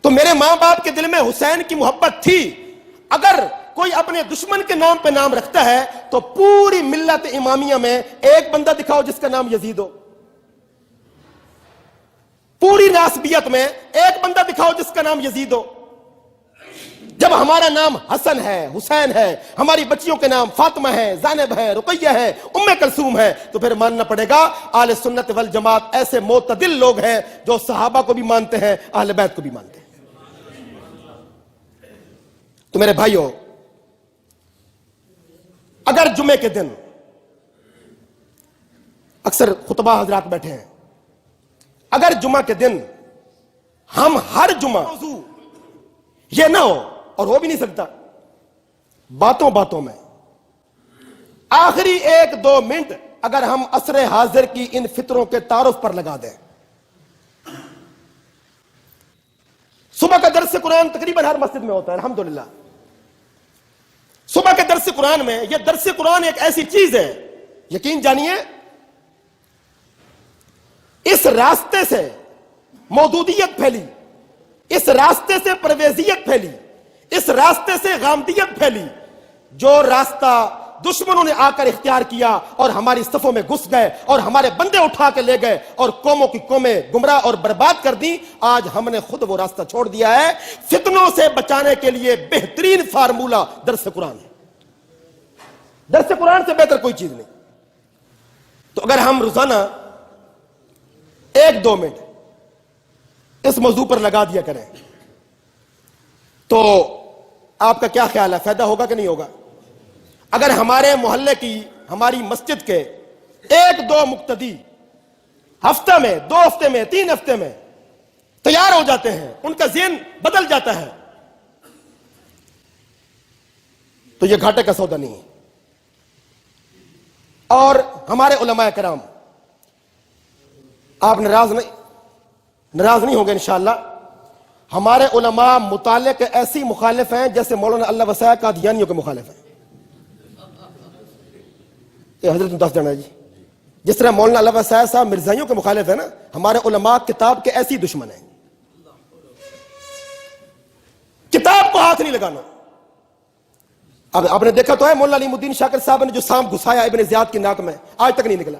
تو میرے ماں باپ کے دل میں حسین کی محبت تھی. اگر کوئی اپنے دشمن کے نام پہ نام رکھتا ہے تو پوری ملت امامیہ میں ایک بندہ دکھاؤ جس کا نام یزید ہو. پوری ناسبیت میں ایک بندہ دکھاؤ جس کا نام یزید ہو. جب ہمارا نام حسن ہے، حسین ہے، ہماری بچیوں کے نام فاطمہ ہے، زینب ہے، رقیہ ہے، ام کلثوم ہے، تو پھر ماننا پڑے گا اہل سنت والجماعت ایسے معتدل لوگ ہیں جو صحابہ کو بھی مانتے ہیں، اہل بیت کو بھی مانتے ہیں. تو میرے بھائیو، اگر جمعے کے دن اکثر خطبہ حضرات بیٹھے ہیں، اگر جمعہ کے دن ہم ہر جمعہ یہ نہ ہو، اور ہو بھی نہیں سکتا، باتوں میں آخری 1-2 منٹ اگر ہم عصر حاضر کی ان فطروں کے تعارف پر لگا دیں. صبح کا درس قرآن تقریباً ہر مسجد میں ہوتا ہے الحمدللہ. صبح کے درس قرآن میں، یہ درس قرآن ایک ایسی چیز ہے، یقین جانیے اس راستے سے مودودیت پھیلی، اس راستے سے پرویزیت پھیلی، اس راستے سے غامدیت پھیلی. جو راستہ دشمنوں نے آ کر اختیار کیا اور ہماری صفوں میں گھس گئے اور ہمارے بندے اٹھا کے لے گئے اور قوموں کی قومیں گمراہ اور برباد کر دی، آج ہم نے خود وہ راستہ چھوڑ دیا ہے. فتنوں سے بچانے کے لیے بہترین فارمولہ درس قرآن ہے. درس قرآن سے بہتر کوئی چیز نہیں. تو اگر ہم روزانہ 1-2 منٹ اس موضوع پر لگا دیا کریں تو آپ کا کیا خیال ہے، فائدہ ہوگا کہ نہیں ہوگا؟ اگر ہمارے محلے کی، ہماری مسجد کے 1-2 مقتدی ہفتہ میں، 2 ہفتے میں، 3 ہفتے میں تیار ہو جاتے ہیں، ان کا ذہن بدل جاتا ہے، تو یہ گھاٹے کا سودا نہیں ہے. اور ہمارے علماء کرام، آپ ناراض نہیں ہوں گے انشاءاللہ، ہمارے علماء مطالعے کے ایسی مخالف ہیں جیسے مولانا اللہ وسیع قادیانیوں کے مخالف ہیں. یہ حضرت دس جانا جی، جس طرح مولانا اللہ وسیع صاحب مرزائیوں کے مخالف ہیں نا، ہمارے علماء کتاب کے ایسی دشمن ہیں. کتاب کو ہاتھ نہیں لگانا. اب آپ نے دیکھا تو ہے مولانا علیم الدین شاکر صاحب نے جو سانپ گھسایا ابن زیاد کی ناک میں، آج تک نہیں نکلا.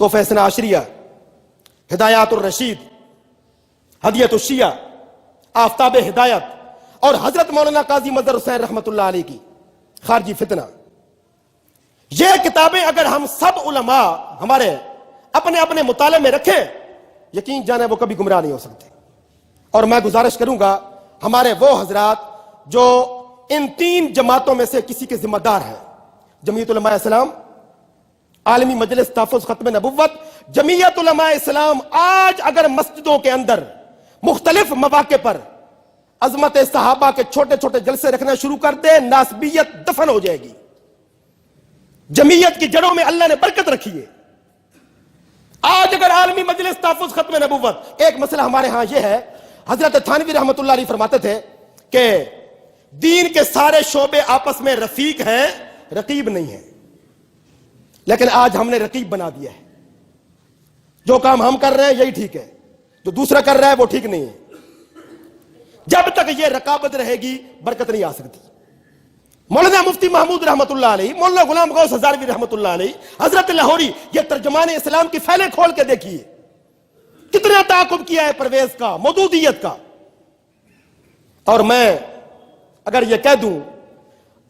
تحفہ اثنا عشریہ، ہدایات الرشید، ہدیت الشیعہ، آفتاب ہدایت، اور حضرت مولانا قاضی مظہر حسین رحمۃ اللہ علیہ کی خارجی فتنہ. یہ کتابیں اگر ہم سب علماء ہمارے اپنے اپنے مطالعے میں رکھیں، یقین جانے وہ کبھی گمراہ نہیں ہو سکتے. اور میں گزارش کروں گا ہمارے وہ حضرات جو ان 3 جماعتوں میں سے کسی کے ذمہ دار ہیں، جمعیت علماء اسلام، عالمی مجلس تحفظ ختم نبوت، جمعیت علماء اسلام آج اگر مسجدوں کے اندر مختلف مواقع پر عظمت صحابہ کے چھوٹے چھوٹے جلسے رکھنا شروع کر دے، ناسبیت دفن ہو جائے گی. جمعیت کی جڑوں میں اللہ نے برکت رکھی ہے. آج اگر عالمی مجلس تحفظ ختم نبوت، ایک مسئلہ ہمارے ہاں یہ ہے، حضرت تھانوی رحمۃ اللہ علیہ فرماتے تھے کہ دین کے سارے شعبے آپس میں رفیق ہیں، رقیب نہیں ہیں. لیکن آج ہم نے رقیب بنا دیا ہے. جو کام ہم کر رہے ہیں یہی ٹھیک ہے، جو دوسرا کر رہا ہے وہ ٹھیک نہیں ہے. جب تک یہ رقابت رہے گی برکت نہیں آ سکتی. مولانا مفتی محمود رحمۃ اللہ علیہ، مولانا غلام غوث ہزاروی رحمۃ اللہ علیہ، حضرت لاہوری، یہ ترجمان اسلام کی پھیلیں کھول کے دیکھیے کتنا تعاقب کیا ہے پرویز کا، مودودیت کا. اور میں اگر یہ کہہ دوں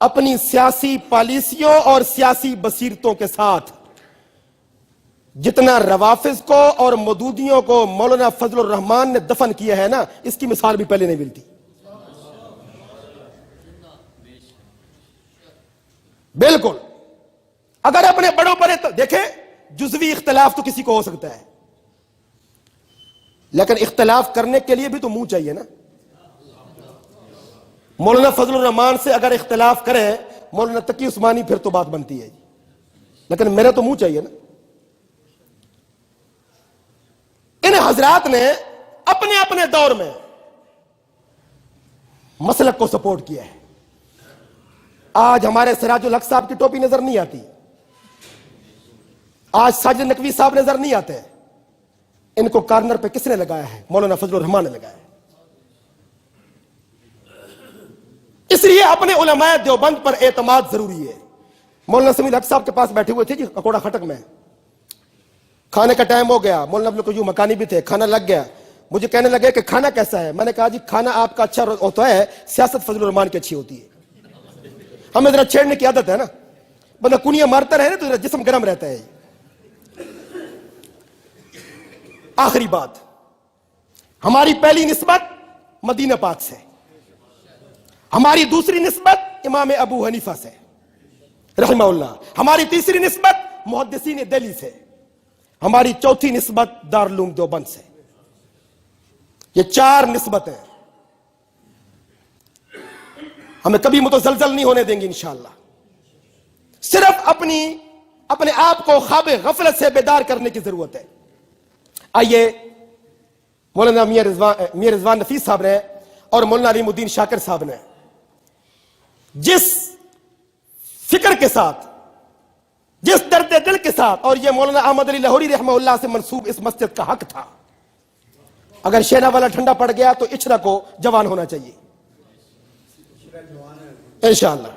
اپنی سیاسی پالیسیوں اور سیاسی بصیرتوں کے ساتھ جتنا روافظ کو اور مودودیوں کو مولانا فضل الرحمان نے دفن کیا ہے نا، اس کی مثال بھی پہلے نہیں ملتی. بالکل. اگر اپنے بڑوں پر دیکھیں، جزوی اختلاف تو کسی کو ہو سکتا ہے، لیکن اختلاف کرنے کے لیے بھی تو منہ چاہیے نا. مولانا فضل الرحمان سے اگر اختلاف کرے مولانا تقی عثمانی پھر تو بات بنتی ہے، لیکن میرا تو منہ چاہیے نا. ان حضرات نے اپنے اپنے دور میں مسلک کو سپورٹ کیا ہے. آج ہمارے سراج الحق صاحب کی ٹوپی نظر نہیں آتی، آج ساجد نقوی صاحب نظر نہیں آتے. ان کو کارنر پہ کس نے لگایا ہے؟ مولانا فضل الرحمان نے لگایا ہے. اس لیے اپنے علماء دیوبند پر اعتماد ضروری ہے. مولانا سمیع الحق صاحب کے پاس بیٹھے ہوئے تھے جی اکوڑا خٹک میں، کھانے کا ٹائم ہو گیا، مولانا عبد القیوم مکانی بھی تھے، کھانا لگ گیا. مجھے کہنے لگے کہ کھانا کیسا ہے؟ میں نے کہا جی کھانا آپ کا اچھا ہوتا ہے، سیاست فضل الرحمان کی اچھی ہوتی ہے. ہمیں ذرا چھیڑنے کی عادت ہے نا، بندہ کنیاں مارتا رہے نا تو جسم گرم رہتا ہے. آخری بات، ہماری پہلی نسبت مدینہ پاک سے، ہماری دوسری نسبت امام ابو حنیفہ سے رحمہ اللہ، ہماری تیسری نسبت محدثین دہلی سے، ہماری چوتھی نسبت دارالعلوم دیوبند سے. یہ 4 نسبتیں ہمیں کبھی متزلزل نہیں ہونے دیں گی انشاءاللہ. صرف اپنے آپ کو خواب غفلت سے بیدار کرنے کی ضرورت ہے. آئیے مولانا میاں رضوان نفیس صاحب نے اور مولانا علیم الدین شاکر صاحب نے جس فکر کے ساتھ، جس درد دل کے ساتھ، اور یہ مولانا احمد علی لاہوری رحمہ اللہ سے منسوب اس مسجد کا حق تھا. اگر شینا والا ٹھنڈا پڑ گیا تو اچھرا کو جوان ہونا چاہیے انشاءاللہ.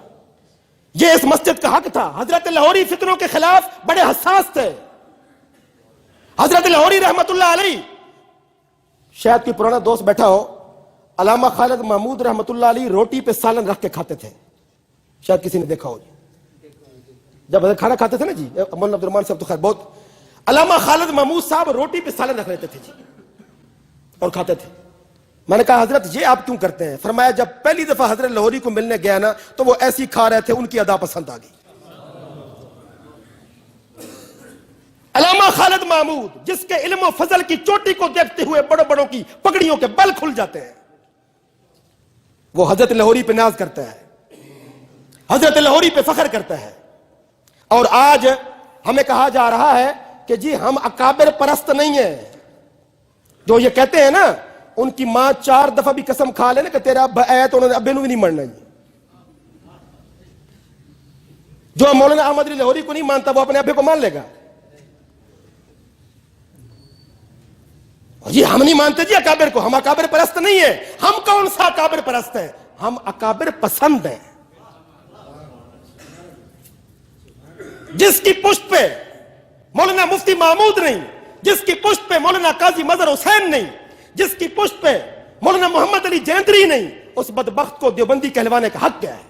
یہ اس مسجد کا حق تھا. حضرت لاہوری فتنوں کے خلاف بڑے حساس تھے. حضرت لاہوری رحمت اللہ علیہ، شاید کوئی پرانا دوست بیٹھا ہو، علامہ خالد محمود رحمت اللہ علیہ روٹی پہ سالن رکھ کے کھاتے تھے، شاید کسی نے دیکھا ہو. جب کھانا کھاتے تھے نا جی، مولانا عبد الرحمان صاحب تو خیر بہت، علامہ خالد محمود صاحب روٹی پہ سالن رکھ لیتے تھے جی اور کھاتے تھے. میں نے کہا حضرت یہ آپ کیوں کرتے ہیں؟ فرمایا جب پہلی دفعہ حضرت لاہوری کو ملنے گیا نا تو وہ ایسی کھا رہے تھے، ان کی ادا پسند آ گئی. علامہ خالد محمود جس کے علم و فضل کی چوٹی کو دیکھتے ہوئے بڑوں بڑوں کی پگڑیوں کے بل کھل جاتے ہیں، وہ حضرت لاہوری پہ ناز کرتا ہے، حضرت لاہوری پہ فخر کرتا ہے. اور آج ہمیں کہا جا رہا ہے کہ جی ہم اکابر پرست نہیں ہیں. جو یہ کہتے ہیں نا ان کی ماں 4 دفعہ بھی قسم کھا لے نا کہ تیرا ابا ہے تو انہوں نے ابے نو بھی نہیں مرنا. جو مولانا احمد علی لاہوری کو نہیں مانتا وہ اپنے ابے کو مان لے گا. جی ہم نہیں مانتے جی اکابر کو، ہم اکابر پرست نہیں ہیں. ہم کون سا اکابر پرست ہیں؟ ہم اکابر پسند ہیں. جس کی پشت پہ مولانا مفتی محمود نہیں، جس کی پشت پہ مولانا قاضی مظہر حسین نہیں، جس کی پشت پہ مولانا محمد علی جیندری نہیں، اس بدبخت کو دیوبندی کہلوانے کا حق کیا ہے؟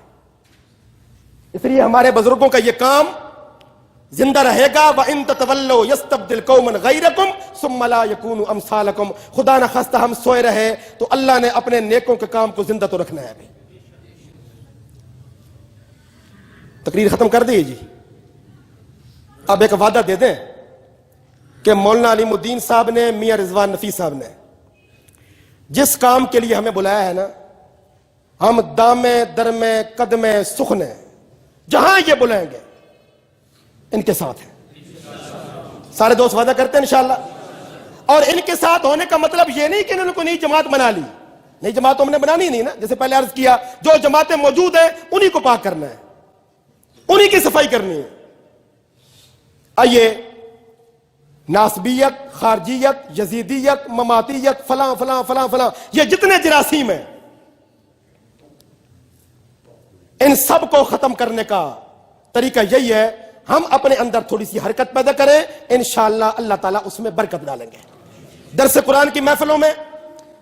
اس لیے ہمارے بزرگوں کا یہ کام زندہ رہے گا۔ وَإِن تَتَوَلَّوْا يَسْتَبْدِلْ قَوْمًا غَيْرَكُمْ ثُمَّ لَا يَكُونُوا أَمْثَالَكُمْ۔ خدا نہ خواستہ ہم سوئے رہے تو اللہ نے اپنے نیکوں کے کام کو زندہ تو رکھنا ہے۔ تقریر ختم کر دی جی، اب ایک وعدہ دے دیں کہ مولانا علیم الدین صاحب نے، میاں رضوان نفیس صاحب نے جس کام کے لیے ہمیں بلایا ہے نا، ہم دامے درمے قدمے سخنے جہاں یہ بلائیں گے ان کے ساتھ ہیں۔ سارے دوست وعدہ کرتے ہیں انشاءاللہ۔ اور ان کے ساتھ ہونے کا مطلب یہ نہیں کہ انہوں نے کوئی نئی جماعت بنا لی، نئی جماعت ہم نے بنانی نہیں نا، جیسے پہلے عرض کیا جو جماعتیں موجود ہیں انہی کو پاک کرنا ہے، انہی کی صفائی کرنی ہے۔ آئیے، ناسبیت، خارجیت، یزیدیت، مماتیت، فلاں فلاں فلاں فلاں، یہ جتنے جراثیم ہیں ان سب کو ختم کرنے کا طریقہ یہی ہے، ہم اپنے اندر تھوڑی سی حرکت پیدا کریں، انشاءاللہ اللہ تعالیٰ اس میں برکت ڈالیں گے۔ درس قرآن کی محفلوں میں،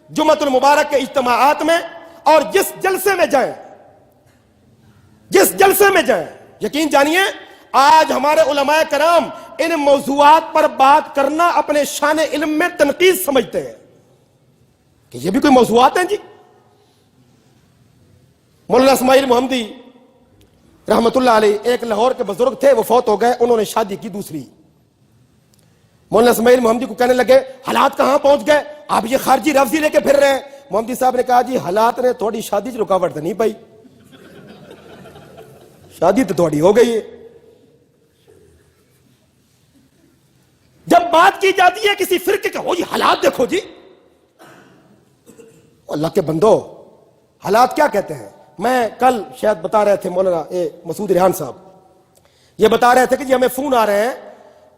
جمعۃ المبارک کے اجتماعات میں، اور جس جلسے میں جائیں، جس جلسے میں جائیں، یقین جانیے آج ہمارے علماء کرام ان موضوعات پر بات کرنا اپنے شان علم میں تنقید سمجھتے ہیں کہ یہ بھی کوئی موضوعات ہیں جی۔ مولانا اسماعیل محمدی رحمت اللہ علیہ ایک لاہور کے بزرگ تھے، وہ فوت ہو گئے، انہوں نے شادی کی دوسری۔ مولانا اسماعیل محمدی کو کہنے لگے حالات کہاں پہنچ گئے، آپ یہ خارجی لفظی لے کے پھر رہے ہیں۔ محمدی صاحب نے کہا جی حالات نے تھوڑی شادی سے رکاوٹ تو نہیں پائی، شادی تو تھوڑی ہو گئی ہے۔ جب بات کی جاتی ہے کسی فرقے کا، ہو جی حالات دیکھو جی، اللہ کے بندو حالات کیا کہتے ہیں؟ میں کل شاید بتا رہے تھے مولانا مسعود ریحان صاحب، یہ بتا رہے تھے کہ جی ہمیں فون آ رہے ہیں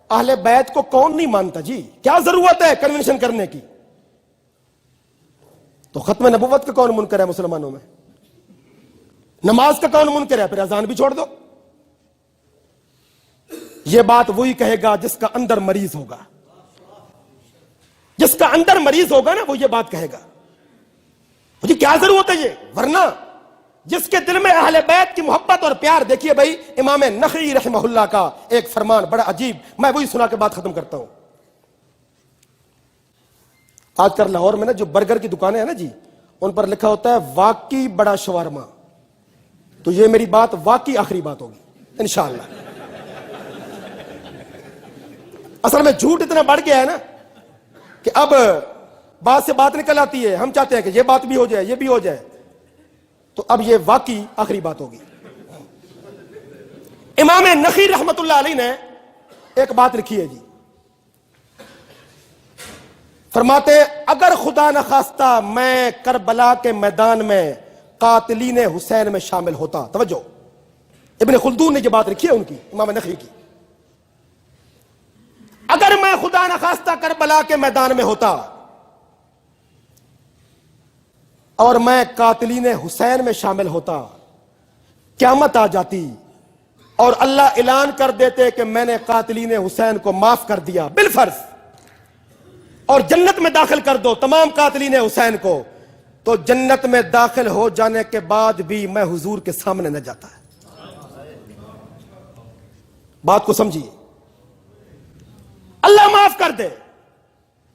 اہل بیت کو کون نہیں مانتا جی، کیا ضرورت ہے کنونشن کرنے کی؟ تو ختم نبوت کا کون منکر ہے مسلمانوں میں؟ نماز کا کون منکر ہے؟ پھر اذان بھی چھوڑ دو۔ یہ بات وہی کہے گا جس کا اندر مریض ہوگا، جس کا اندر مریض ہوگا نا وہ یہ بات کہے گا مجھے کیا ضرورت ہے یہ، ورنہ جس کے دل میں اہل بیت کی محبت اور پیار، دیکھیے بھائی امام نخعی رحمہ اللہ کا ایک فرمان بڑا عجیب، میں وہی سنا کے بات ختم کرتا ہوں۔ آج کل لاہور میں نا جو برگر کی دکانیں ہیں نا جی، ان پر لکھا ہوتا ہے واقعی بڑا شوارما، تو یہ میری بات واقعی آخری بات ہوگی انشاءاللہ۔ اصل میں جھوٹ اتنا بڑھ گیا ہے نا کہ اب بات سے بات نکل آتی ہے، ہم چاہتے ہیں کہ یہ بات بھی ہو جائے، یہ بھی ہو جائے، تو اب یہ واقعی آخری بات ہوگی۔ امام نخعی رحمت اللہ علیہ نے ایک بات لکھی ہے جی، فرماتے ہیں اگر خدا نخواستہ میں کربلا کے میدان میں قاتلین حسین میں شامل ہوتا، توجہ ابن خلدون نے یہ بات لکھی ہے ان کی، امام نخعی کی، اگر میں خدا نخواستہ کربلا کے میدان میں ہوتا اور میں قاتلین حسین میں شامل ہوتا، قیامت آ جاتی اور اللہ اعلان کر دیتے کہ میں نے قاتلین حسین کو معاف کر دیا بالفرض اور جنت میں داخل کر دو تمام قاتلین حسین کو، تو جنت میں داخل ہو جانے کے بعد بھی میں حضور کے سامنے نہ جاتا ہے۔ بات کو سمجھیے، اللہ معاف کر دے،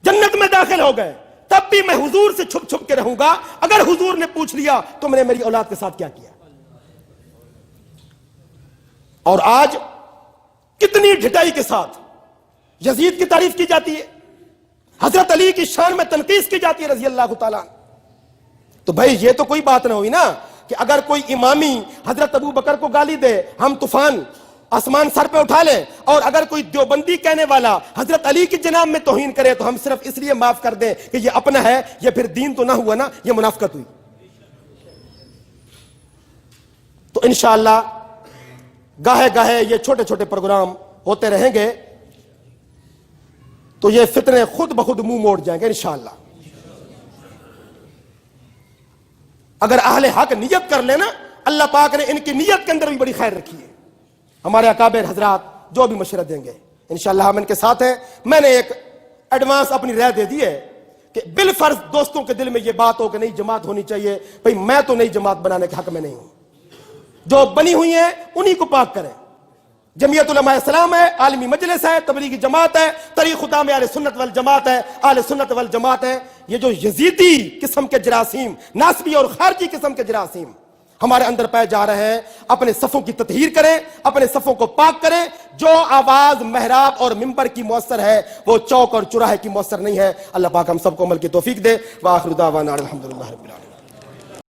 جنت میں داخل ہو گئے، تب بھی میں حضور سے چھپ چھپ کے رہوں گا۔ اگر حضور نے پوچھ لیا تم نے میری اولاد کے ساتھ کیا کیا؟ اور آج کتنی ڈھٹائی کے ساتھ یزید کی تعریف کی جاتی ہے، حضرت علی کی شان میں تنقید کی جاتی ہے رضی اللہ تعالیٰ۔ تو بھائی یہ تو کوئی بات نہ ہوئی نا کہ اگر کوئی امامی حضرت ابو بکر کو گالی دے ہم طوفان آسمان سر پہ اٹھا لیں، اور اگر کوئی دیوبندی کہنے والا حضرت علی کی جناب میں توہین کرے تو ہم صرف اس لیے معاف کر دیں کہ یہ اپنا ہے، یہ پھر دین تو نہ ہوا نا، یہ منافقت ہوئی۔ تو انشاءاللہ گاہے گاہے یہ چھوٹے چھوٹے پروگرام ہوتے رہیں گے تو یہ فتنے خود بخود منہ موڑ جائیں گے انشاءاللہ۔ اگر اہل حق نیت کر لینا، اللہ پاک نے ان کی نیت کے اندر بھی بڑی خیر رکھی ہے۔ ہمارے اکابر حضرات جو بھی مشورہ دیں گے انشاءاللہ ہم ان کے ساتھ ہیں. میں نے ایک ایڈوانس اپنی رائے دے دی ہے کہ بالفرض دوستوں کے دل میں یہ بات ہو کہ نہیں جماعت ہونی چاہیے، بھئی میں تو نئی جماعت بنانے کے حق میں نہیں ہوں. جو بنی ہوئی ہیں انہی کو پاک کریں. جمعیت علماء اسلام ہے، عالمی مجلس ہے، تبلیغی جماعت ہے، طریق خدا میں اہل سنت والجماعت ہے، اہل سنت والجماعت ہے. یہ جو یزیدی قسم کے جراثیم، ناسبی اور خارجی قسم کے جراثیم ہمارے اندر پائے جا رہے ہیں، اپنے صفوں کی تطہیر کریں، اپنے صفوں کو پاک کریں. جو آواز محراب اور منبر کی مؤثر ہے وہ چوک اور چوراہے کی مؤثر نہیں ہے. اللہ پاک ہم سب کو عمل کی توفیق دے. وآخر دعوانا الحمدللہ رب العالمین.